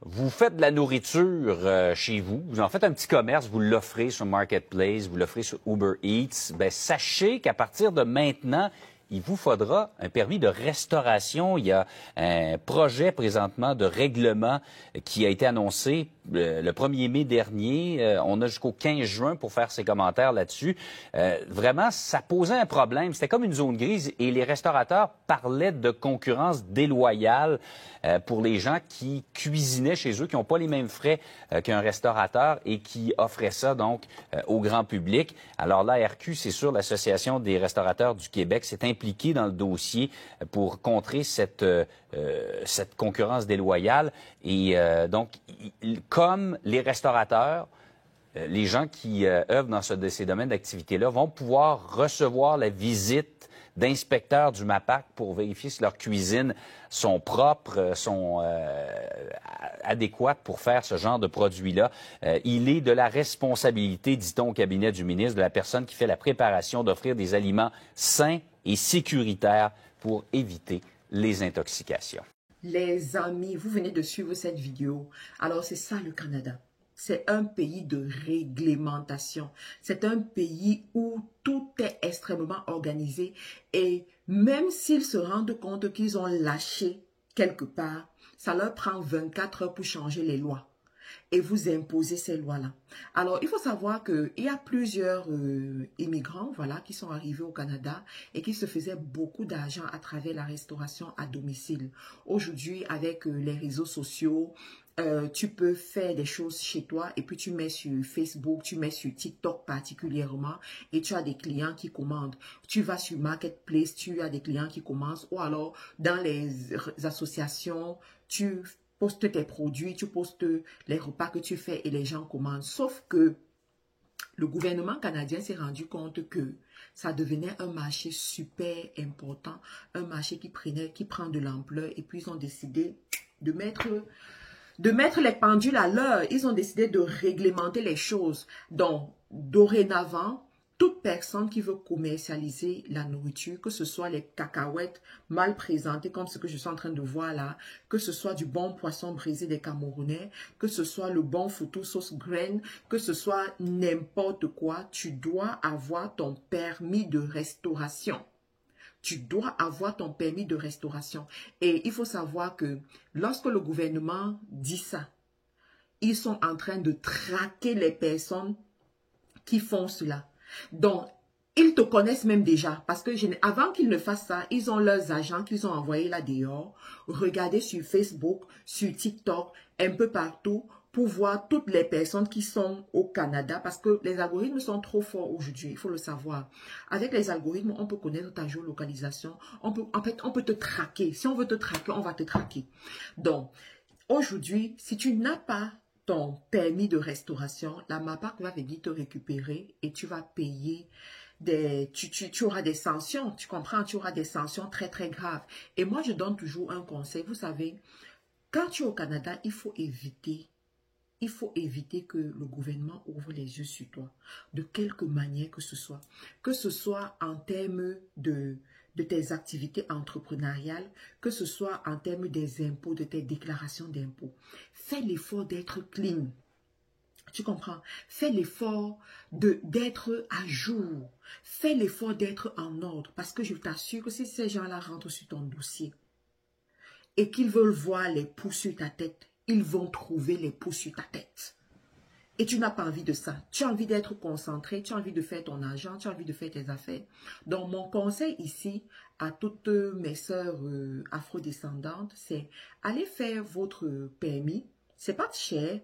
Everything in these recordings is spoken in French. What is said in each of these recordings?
Vous faites de la nourriture chez vous, vous en faites un petit commerce, vous l'offrez sur Marketplace, vous l'offrez sur Uber Eats. Bien, sachez qu'à partir de maintenant, il vous faudra un permis de restauration. Il y a un projet présentement de règlement qui a été annoncé le 1er mai dernier. On a jusqu'au 15 juin pour faire ses commentaires là-dessus. Vraiment, ça posait un problème. C'était comme une zone grise et les restaurateurs parlaient de concurrence déloyale pour les gens qui cuisinaient chez eux, qui n'ont pas les mêmes frais qu'un restaurateur et qui offraient ça donc au grand public. Alors l'ARQ, c'est sûr, l'Association des restaurateurs du Québec, s'est impliquée dans le dossier pour contrer cette concurrence déloyale. Et donc, comme les restaurateurs, les gens qui œuvrent dans ces domaines d'activité-là vont pouvoir recevoir la visite d'inspecteurs du MAPAC pour vérifier si leurs cuisines sont propres, sont adéquates pour faire ce genre de produit-là. Il est de la responsabilité, dit-on au cabinet du ministre, de la personne qui fait la préparation d'offrir des aliments sains et sécuritaires pour éviter les intoxications. Les amis, vous venez de suivre cette vidéo. Alors, c'est ça le Canada. C'est un pays de réglementation. C'est un pays où tout est extrêmement organisé. Et même s'ils se rendent compte qu'ils ont lâché quelque part, ça leur prend 24 heures pour changer les lois et vous imposer ces lois-là. Alors, il faut savoir qu'il y a plusieurs immigrants voilà, qui sont arrivés au Canada et qui se faisaient beaucoup d'argent à travers la restauration à domicile. Aujourd'hui, avec les réseaux sociaux, tu peux faire des choses chez toi et puis tu mets sur Facebook, tu mets sur TikTok particulièrement et tu as des clients qui commandent. Tu vas sur Marketplace, tu as des clients qui commandent ou alors dans les associations, tu postes tes produits, tu postes les repas que tu fais et les gens commandent. Sauf que le gouvernement canadien s'est rendu compte que ça devenait un marché super important, un marché qui prend de l'ampleur et puis ils ont décidé de mettre les pendules à l'heure. Ils ont décidé de réglementer les choses. Donc, dorénavant, toute personne qui veut commercialiser la nourriture, que ce soit les cacahuètes mal présentées comme ce que je suis en train de voir là, que ce soit du bon poisson brisé des Camerounais, que ce soit le bon photo sauce graine, que ce soit n'importe quoi, tu dois avoir ton permis de restauration. Tu dois avoir ton permis de restauration. Et il faut savoir que lorsque le gouvernement dit ça, ils sont en train de traquer les personnes qui font cela. Donc, ils te connaissent même déjà parce que avant qu'ils ne fassent ça, ils ont leurs agents qu'ils ont envoyés là dehors, regarder sur Facebook, sur TikTok, un peu partout pour voir toutes les personnes qui sont au Canada parce que les algorithmes sont trop forts aujourd'hui, il faut le savoir. Avec les algorithmes, on peut connaître ta géolocalisation, en fait, on peut te traquer. Si on veut te traquer, on va te traquer. Donc, aujourd'hui, si tu n'as pas ton permis de restauration, la MAPAC va venir te récupérer et tu vas payer tu auras des sanctions, tu comprends, tu auras des sanctions très très graves. Et moi, je donne toujours un conseil, vous savez, quand tu es au Canada, il faut éviter que le gouvernement ouvre les yeux sur toi, de quelque manière que ce soit en termes de tes activités entrepreneuriales, que ce soit en termes des impôts, de tes déclarations d'impôts. Fais l'effort d'être clean. Tu comprends? Fais l'effort d'être à jour. Fais l'effort d'être en ordre. Parce que je t'assure que si ces gens-là rentrent sur ton dossier et qu'ils veulent voir les poux sur ta tête, ils vont trouver les poux sur ta tête. Et tu n'as pas envie de ça. Tu as envie d'être concentré, tu as envie de faire ton argent, tu as envie de faire tes affaires. Donc, mon conseil ici à toutes mes sœurs afrodescendantes, c'est allez faire votre permis. C'est pas cher.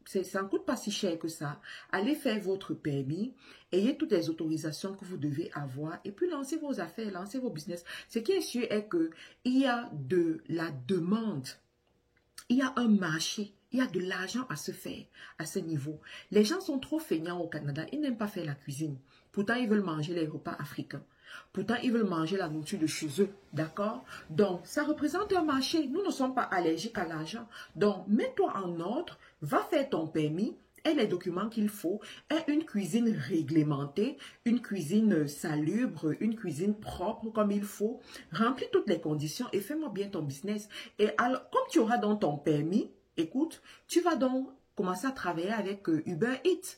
Ça ne coûte pas si cher que ça. Allez faire votre permis, ayez toutes les autorisations que vous devez avoir et puis lancez vos affaires, lancez vos business. Ce qui est sûr est qu'il y a de la demande, il y a un marché, il y a de l'argent à se faire à ce niveau. Les gens sont trop feignants au Canada, ils n'aiment pas faire la cuisine. Pourtant, ils veulent manger les repas africains. Pourtant, ils veulent manger la nourriture de chez eux, d'accord? Donc, ça représente un marché. Nous ne sommes pas allergiques à l'argent. Donc, mets-toi en ordre, va faire ton permis et les documents qu'il faut, et une cuisine réglementée, une cuisine salubre, une cuisine propre comme il faut. Remplis toutes les conditions et fais-moi bien ton business. Et alors, comme tu auras dans ton permis, écoute, tu vas donc commencer à travailler avec Uber Eats.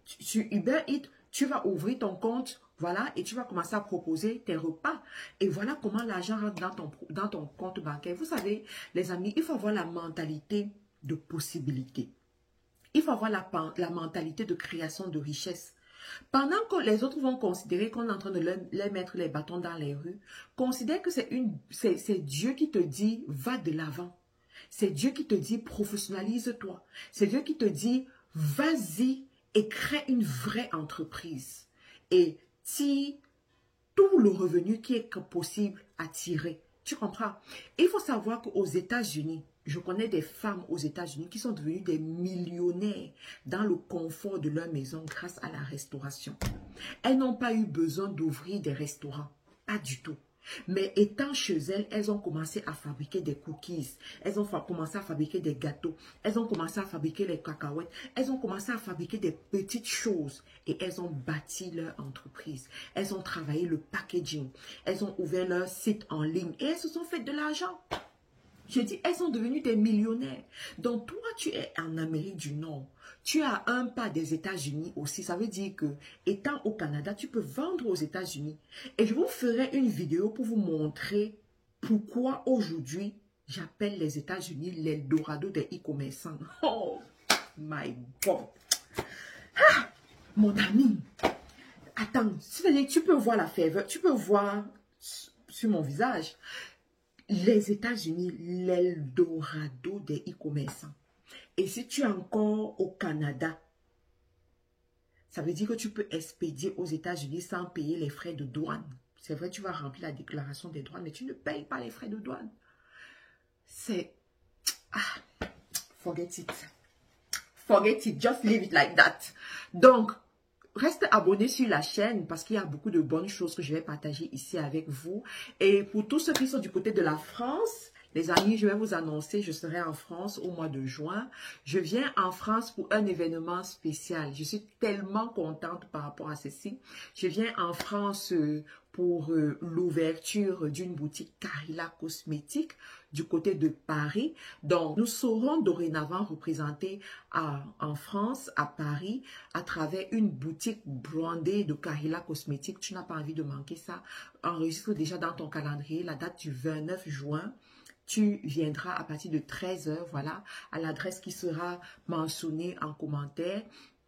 Sur Uber Eats, tu vas ouvrir ton compte, voilà, et tu vas commencer à proposer tes repas. Et voilà comment l'argent rentre dans ton compte bancaire. Vous savez, les amis, il faut avoir la mentalité de possibilité. Il faut avoir la mentalité de création de richesse. Pendant que les autres vont considérer qu'on est en train de leur mettre les bâtons dans les rues, considère que c'est Dieu qui te dit, va de l'avant. C'est Dieu qui te dit, professionnalise-toi. C'est Dieu qui te dit, vas-y et crée une vraie entreprise. Et tire tout le revenu qui est possible à tirer. Tu comprends? Il faut savoir qu'aux États-Unis, je connais des femmes aux États-Unis qui sont devenues des millionnaires dans le confort de leur maison grâce à la restauration. Elles n'ont pas eu besoin d'ouvrir des restaurants. Pas du tout. Mais étant chez elles, elles ont commencé à fabriquer des cookies. Elles ont commencé à fabriquer des gâteaux. Elles ont commencé à fabriquer les cacahuètes. Elles ont commencé à fabriquer des petites choses. Et elles ont bâti leur entreprise. Elles ont travaillé le packaging. Elles ont ouvert leur site en ligne. Et elles se sont fait de l'argent. Je dis, elles sont devenues des millionnaires. Donc, toi, tu es en Amérique du Nord. Tu as un pas des États-Unis aussi. Ça veut dire que, étant au Canada, tu peux vendre aux États-Unis. Et je vous ferai une vidéo pour vous montrer pourquoi aujourd'hui, j'appelle les États-Unis l'Eldorado des e-commerçants. Oh my God. Ah, mon ami. Attends, tu peux voir la ferveur. Tu peux voir sur mon visage. Les États-Unis, l'Eldorado des e-commerçants. Et si tu es encore au Canada, ça veut dire que tu peux expédier aux États-Unis sans payer les frais de douane. C'est vrai, tu vas remplir la déclaration des douanes, mais tu ne payes pas les frais de douane. C'est... Ah, forget it. Forget it, just leave it like that. Donc, reste abonné sur la chaîne parce qu'il y a beaucoup de bonnes choses que je vais partager ici avec vous. Et pour tous ceux qui sont du côté de la France, les amis, je vais vous annoncer, je serai en France au mois de juin. Je viens en France pour un événement spécial. Je suis tellement contente par rapport à ceci. Je viens en France pour l'ouverture d'une boutique Carilla Cosmétiques du côté de Paris. Donc, nous serons dorénavant représentés en France, à Paris, à travers une boutique brandée de Carilla Cosmétiques. Tu n'as pas envie de manquer ça. Enregistre déjà dans ton calendrier la date du 29 juin. Tu viendras à partir de 13 h, voilà, à l'adresse qui sera mentionnée en commentaire.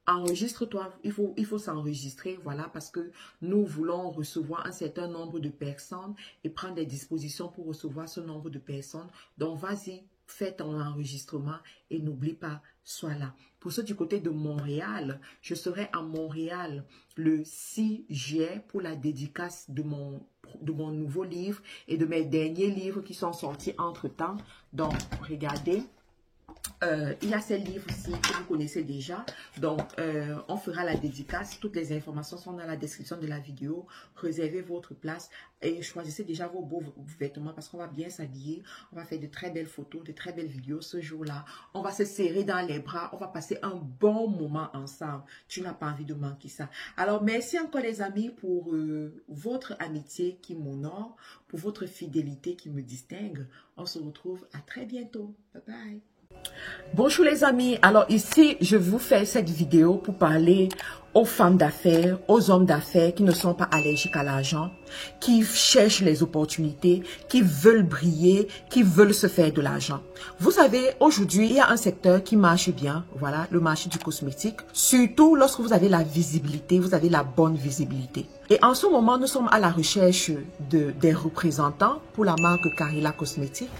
Enregistre-toi, il faut s'enregistrer, voilà, parce que nous voulons recevoir un certain nombre de personnes et prendre des dispositions pour recevoir ce nombre de personnes. Donc, vas-y, fais ton enregistrement et n'oublie pas, sois là. Pour ceux du côté de Montréal, je serai à Montréal le 6 juillet pour la dédicace de mon nouveau livre et de mes derniers livres qui sont sortis entre-temps. Donc, regardez. Il y a ces livres-ci que vous connaissez déjà. Donc, on fera la dédicace. Toutes les informations sont dans la description de la vidéo. Réservez votre place et choisissez déjà vos beaux vêtements parce qu'on va bien s'habiller. On va faire de très belles photos, de très belles vidéos ce jour-là. On va se serrer dans les bras. On va passer un bon moment ensemble. Tu n'as pas envie de manquer ça. Alors, merci encore les amis pour votre amitié qui m'honore, pour votre fidélité qui me distingue. On se retrouve à très bientôt. Bye bye. Bonjour les amis, alors ici je vous fais cette vidéo pour parler aux femmes d'affaires, aux hommes d'affaires qui ne sont pas allergiques à l'argent, qui cherchent les opportunités, qui veulent briller, qui veulent se faire de l'argent. Vous savez, aujourd'hui, il y a un secteur qui marche bien, voilà, le marché du cosmétique, surtout lorsque vous avez la visibilité, vous avez la bonne visibilité. Et en ce moment, nous sommes à la recherche des représentants pour la marque Carilla Cosmétiques,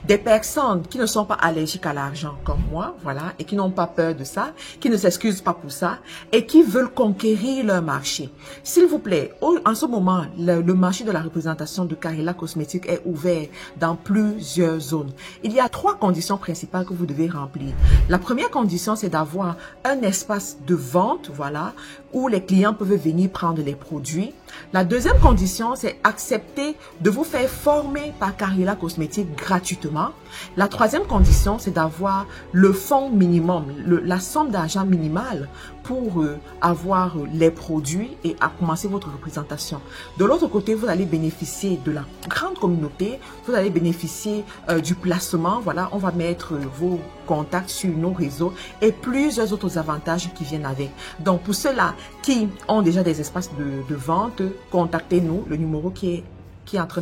des personnes qui ne sont pas allergiques à l'argent comme moi, voilà, et qui n'ont pas peur de ça, qui ne s'excusent pas pour ça, et qui veulent conquérir leur marché. S'il vous plaît, en ce moment, le marché de la représentation de Carilla Cosmétiques est ouvert dans plusieurs zones. Il y a 3 conditions principales que vous devez remplir. La première condition, c'est d'avoir un espace de vente, voilà, où les clients peuvent venir prendre les produits. La deuxième condition, c'est accepter de vous faire former par Carilla Cosmétiques gratuitement. La troisième condition, c'est d'avoir le fonds minimum, la somme d'argent minimale pour avoir les produits et à commencer votre représentation. De l'autre côté, vous allez bénéficier de la grande communauté, vous allez bénéficier du placement. Voilà, on va mettre vos contacts sur nos réseaux et plusieurs autres avantages qui viennent avec. Donc, pour ceux-là qui ont déjà des espaces de vente, contactez-nous. Le numéro qui est en train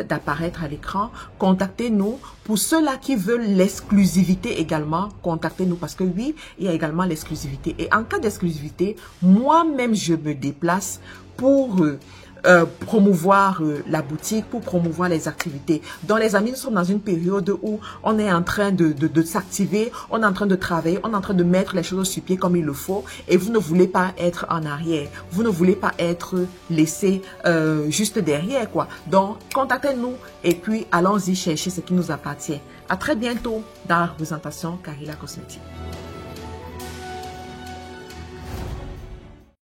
d'apparaître à l'écran, contactez-nous. Pour ceux-là qui veulent l'exclusivité également, contactez-nous parce que oui, il y a également l'exclusivité. Et en cas d'exclusivité, moi-même, je me déplace pour promouvoir la boutique, pour promouvoir les activités. Donc les amis, nous sommes dans une période où on est en train de s'activer, on est en train de travailler, on est en train de mettre les choses sur pied comme il le faut et vous ne voulez pas être en arrière, vous ne voulez pas être laissé juste derrière quoi. Donc contactez-nous et puis allons-y chercher ce qui nous appartient. À très bientôt dans la représentation Karila Cosmétique.